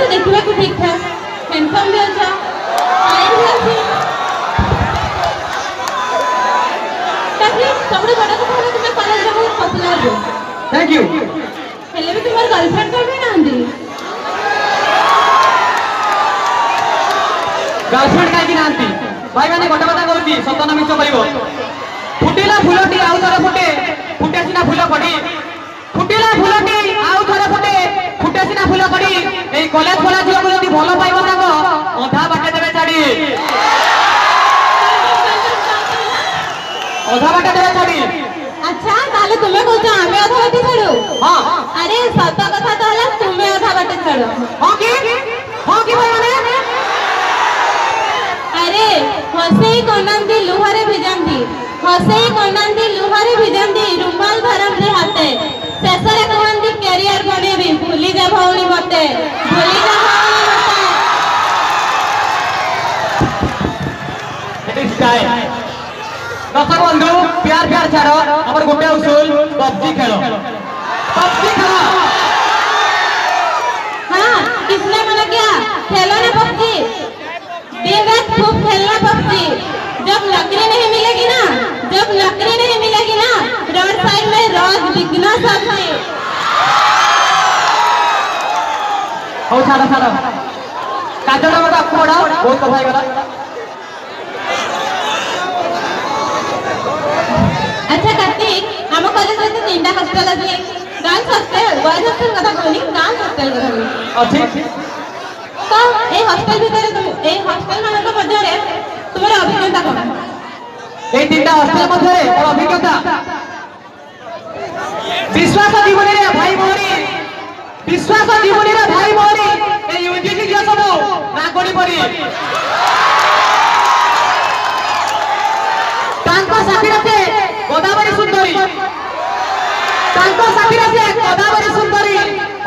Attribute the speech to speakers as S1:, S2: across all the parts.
S1: तो देखा को ठीक ठाक हैंडसम भी अच्छा हाइट भी अच्छी ताकि सबसे बड़ा तो कहना तुम्हें कॉलेज में बहुत पॉपुलर हो
S2: थैंक यू
S1: हेले भी तुम्हार गर्लफ्रेंड कोई भी नांदी
S2: गर्लफ्रेंड काई नांती भाई माने गोटे कथा कहूची सतना मिछ कहबो फुटिला फुलटी आउ थरे फुटे फुटे सिना फुल पड़ी फुटिला फुलटी आउ थरे फुटे फुटे सिना फुल पड़ी ए कॉलेज खोला जियो जदी भलो पाइबो ताको अधा बाटे देबे छाड़ी अधा बाटे देबे छाड़ी
S1: अच्छा ताले तुम्हें कहछ हमें अधा बाटे छाड़ो
S2: हां
S1: अरे सत कथा तो हला तुम्हें अधा बाटे छाड़ो
S2: हां की भाई माने
S1: अरे हसे कोनंदी लुहारे भिजंदी हसे कोनंदी लुहारे भिजंदी रुमाल धरम रे हाथे शेषरे कहंदी कैरियर बनेबी भूली जा भौणी मते भूली जा भौणी मते
S2: इट इज टाइम दर्शक बंधु प्यार प्यार छाड़ो हमर गोटे उसूल पबजी खेलो
S1: हाँ किसने मना किया खेलो ना पबजी दिन रात खूब खेलना पबजी जब लकड़ी नहीं मिलेगी ना रोड साइड में रोज बिकना सब्जी
S2: हो छाड़ो काजल मत आपको बढ़ाओ बहुत कथा है गला
S1: अच्छा कार्तिक हम कॉलेज में तीनटा हॉस्टल अछि गर्ल्स हॉस्टल बॉयज हॉस्टल कथा कहनी गर्ल्स हॉस्टल कथा कहनी
S2: ठीक
S1: तो ए हॉस्टल भीतर तुम ए हॉस्टल मानक मध्य रे तुम्हारे अभिज्ञता कौन
S2: ए तीनटा हॉस्टल मध्य रे और अभिज्ञता विश्वास जीवनी रे भाई मोरी ए यूजीसी जे सब ना कोडी परी तांको साथी रखे गोदावरी सुंदरी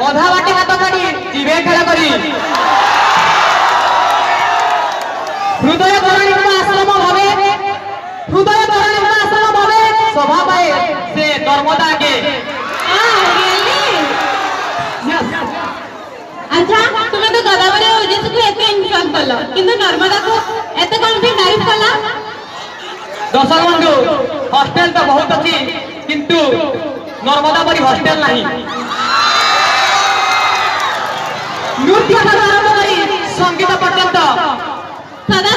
S2: अधा बाटे हाथ काटी जीवे खेला करी हृदय बराणी आश्रम भावे सभा पाए से नर्मदा के
S1: अच्छा तुम्हें तो गोदावरी ओजेस को एते इंसान कला किंतु नर्मदा को एते कौन भी तारीफ कला
S2: दर्शक बंधु हॉस्टेल तो बहुत अच्छी किंतु नर्मदा परी हॉस्टेल नहीं नृत्य आरंभ करी संगीत पर्यंत
S1: सदा